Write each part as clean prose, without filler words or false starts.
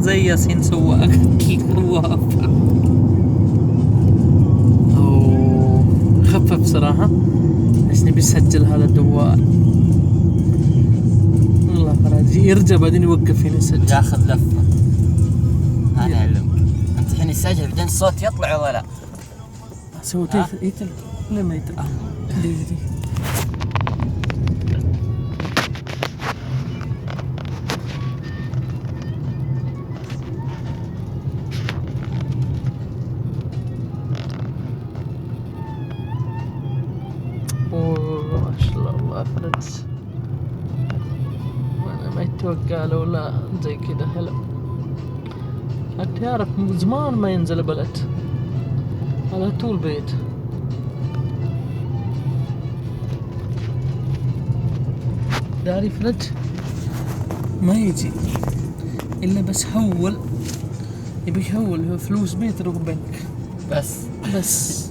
زي ياسين سواق الخواف. أو خفف صراحة بس نبي نسجل هذا الدوال. والله فراجي يرجع بعدين يوقف هنا يسجل ياخذ لفة. أنا أعلمك أنت الحين يسجل بعدين الصوت يطلع ولا لا؟ صوتي يتل لا ما يتل دي. ما شاء الله فرج وانا ما يتوقع لو لا زي كده. هلا انت تعرف زمان ما ينزل بلد على طول بيت. داري فرج ما يجي الا بس حول يبي يحول فلوس بيت يروح بنك بس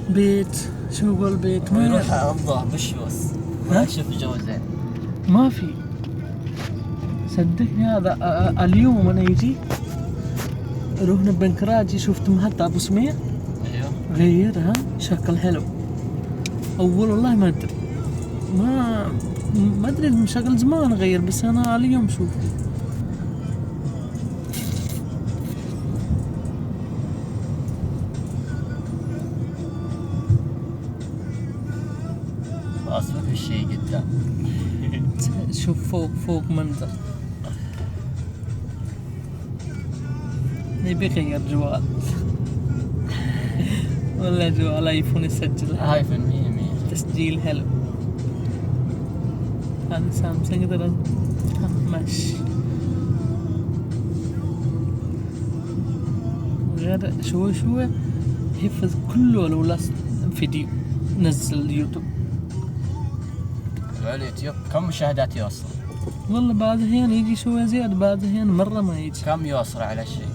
بيت شغل بيت ما يروح أوضاع بشوس ما يشوف جو زين. ما في صدقني. هذا اليوم انا يجي رحنا بنكراجي شفت محطة ابو سمية. ايوه غيرها شكل حلو. اول والله ما ادري ما ادري المشغل زمان غير بس انا اليوم شوف. خلاص ما في شيء قدام. شوف فوق منظر. نبي غير جوال ولا جوال ايفون يسجل. ايفون 100 تسجيل حلو. هذا سامسونج ترى ماشي. غير شوي يحفظ كله. لو لا فيديو نزل اليوتيوب. اليوتيوب كم مشاهدات يوصل؟ والله بعض الأحيان يجي شوي زيادة بعض الأحيان مرة ما يجي. كم يوصل على شيء؟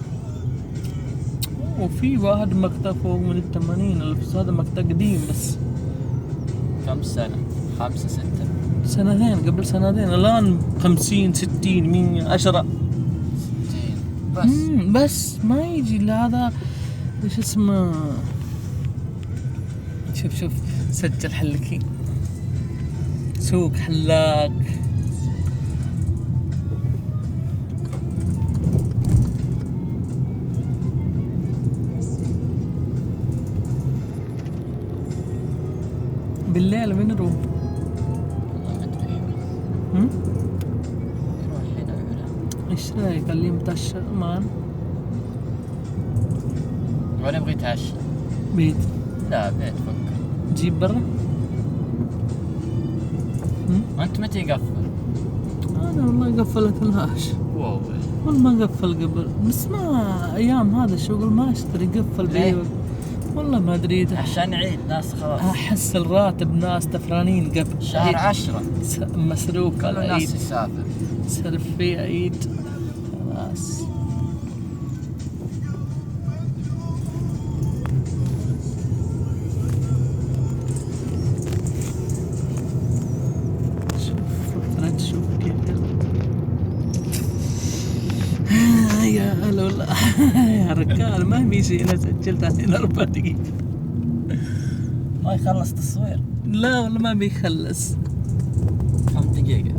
وفي واحد مقطع فوق من 80,000 هذا مقطع قديم بس. كم سنة؟ 5 6 سنتين قبل سنتين. الآن 50 60 100 10 60 بس ما يجي إلا هذا إيش اسمه. شوف سجل حلكي سوق حلاق. بالليل وين نروح؟ والله ما ادري. يروح هنا ولا ايش رايك اليوم نتعشى معانا؟ ولا ابغى اتعشى؟ بيت. لا بيت فكر. نجيب برا؟ انت متى يقفل؟ انا والله قفلت الهاش. واو والله ما قفل قبل بس ما ايام هذا الشغل ما اشتري قفل بيه. والله ما ادري عشان عيد ناس خلاص. احس الراتب ناس تفرانين قبل شهر 10 مسروق على الناس عيد يسافر صرف في عيد خلاص. شوف كيف يا هلا والله يا رجال ما في شيء. انا سجلت علينا 4 دقيقة ما يخلص تصوير. لا والله ما بيخلص. كم دقيقة؟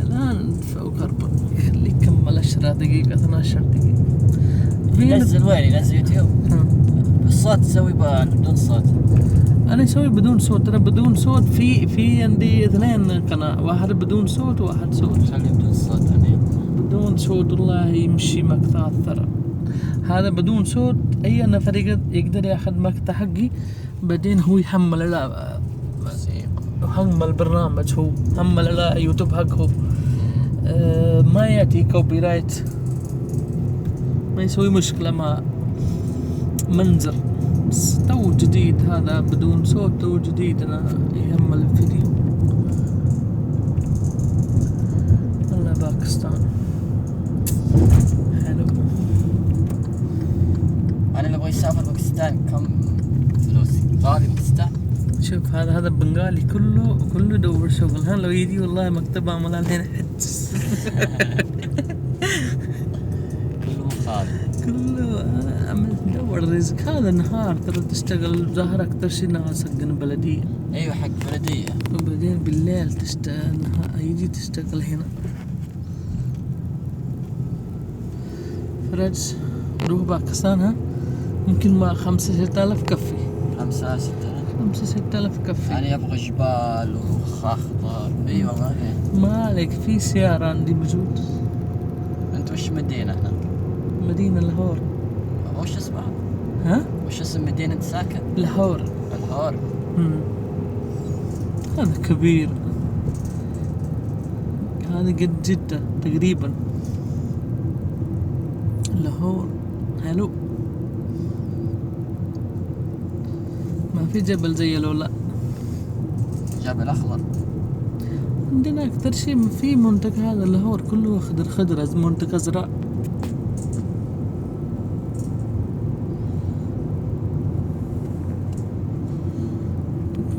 الآن فوق 4. خليه يكمل 10 دقيقة 12 دقيقة. ينزل وين؟ ينزل يوتيوب؟ الصوت تسوي بدون صوت؟ أنا أسوي بدون صوت. أنا بدون صوت في عندي 2 قناة. واحد بدون صوت وواحد صوت. خليه بدون صوت. أنا بدون صوت والله يمشي مقطع أكثر. هذا بدون صوت أي نفر يقدر ياخذ مقطع حقي بعدين هو يحمل على يحمل برنامج. هو حمل على يوتيوب حقه. ما يأتي كوبي رايت ما يسوي مشكلة مع منظر. بس تو جديد هذا بدون صوت. تو جديد أنا يحمل الفيديو. والله باكستان حلو. أنا اللي أبغى يسافر باكستان كم فلوسي؟ غالي باكستان. شوف هذا بنغالي كله دور شغل. ها لو يجي والله مكتب عمل علينا حج كله عمل دور رزق. هذا النهار ترى تشتغل ظاهر أكثر شي ناس حقنا بلدية، ايوه حق بلدية. وبعدين بالليل تشتغل يجي تشتغل هنا. فرج روح باكستان ها ممكن ما 5-6 آلاف كفي. 5-6 آلاف كفي. أنا يبغى جبال وخضر. ايوه ما في. ما عليك، في سيارة عندي موجود. انت وش مدينة هنا؟ مدينة لاهور. وش اسمها؟ ها؟ وش اسم مدينة انت ساكن؟ لاهور. لاهور. هذا كبير، هذا قد جدة تقريبا. لاهور حلو، ما في جبل زي لولا. جبل اخضر. عندنا أكثر شيء في منطقة هذا لاهور كله خضر خضر، منطقة زراعة.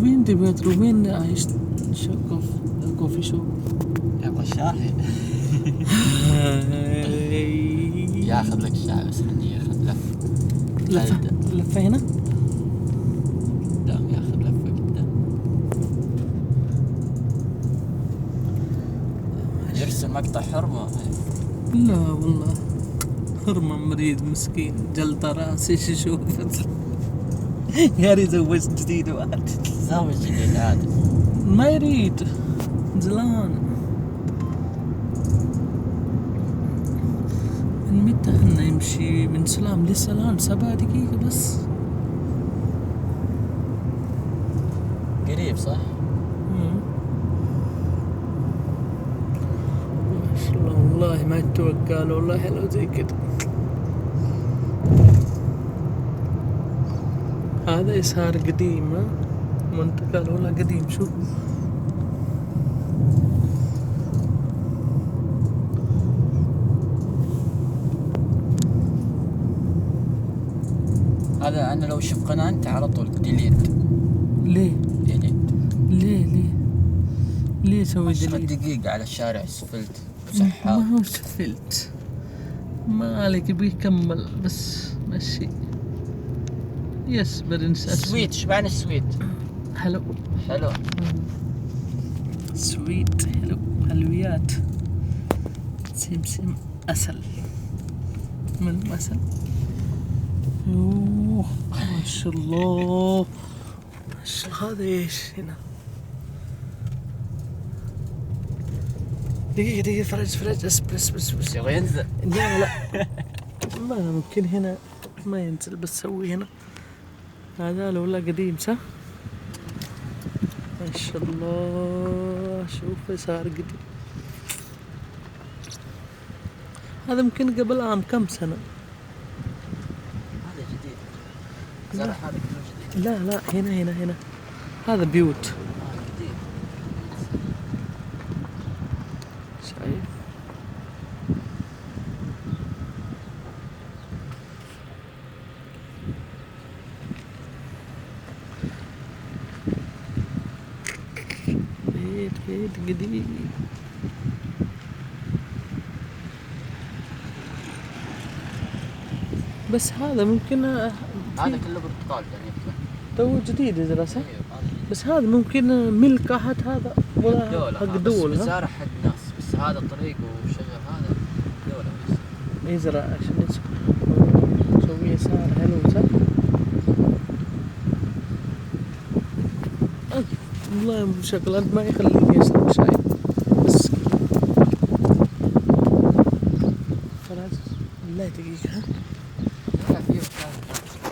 وين تبغى تروح؟ وين عايش؟ كوفي شوب يبغى شاهي. ياخذ لك شاي بس خليه ياخذ لفة هنا. قدام ياخذ لفة قدام. يرسم مقطع حرمة. لا والله حرمة، مريض مسكين جلطة راس. ايش يشوف؟ يا ريت زوجت جديد واحد. زوج جديد عادي. ما يريد زلان. من متى احنا يمشي من سلام لسلام 7 دقيقة بس. قريب صح؟ ما شاء الله والله ما يتوقع له والله حلو زي كده. هذا إسهار قديم، منطقة الأولى قديم. شوف هذا أنا لو أشوف قناة أنت على طول ديليت. ليه؟ ديليت. ليه سوي 10 دليل؟ دقيقة على الشارع سفلت ما وسحاب. هو سفلت، ما عليك بيكمل بس مشي. يس برنس. سويت. شو معنى السويت؟ حلو. حلو. سويت حلو، حلويات. سمسم أسل، من أسل. يوه ما شاء الله ما شاء الله. هذا ايش هنا؟ دقيقة فرج بس يبغى ينزل. لا ما ممكن هنا ما ينزل، بس سوي هنا. هذا لولا قديم صح؟ ما شاء الله شوف صار قديم. هذا ممكن قبل عام كم سنة. هذا جديد. زرع هذا كله جديد. لا هنا هذا بيوت. جديد. شايف؟ بيت قديم. بس هذا ممكن هذا كله برتقال يعني. تو جديد دراسة. أيوه هذا جديد. بس هذا ممكن ملك أحد هذا ولا دولة. حق بس دولة. مزارع حق ناس. بس هذا طريق وشجر هذا دولة بس. يزرع عشان يسوي يسار حلو صح؟ والله شكل أنت ما يخليني أشرب شاي بس خلاص. لا دقيقة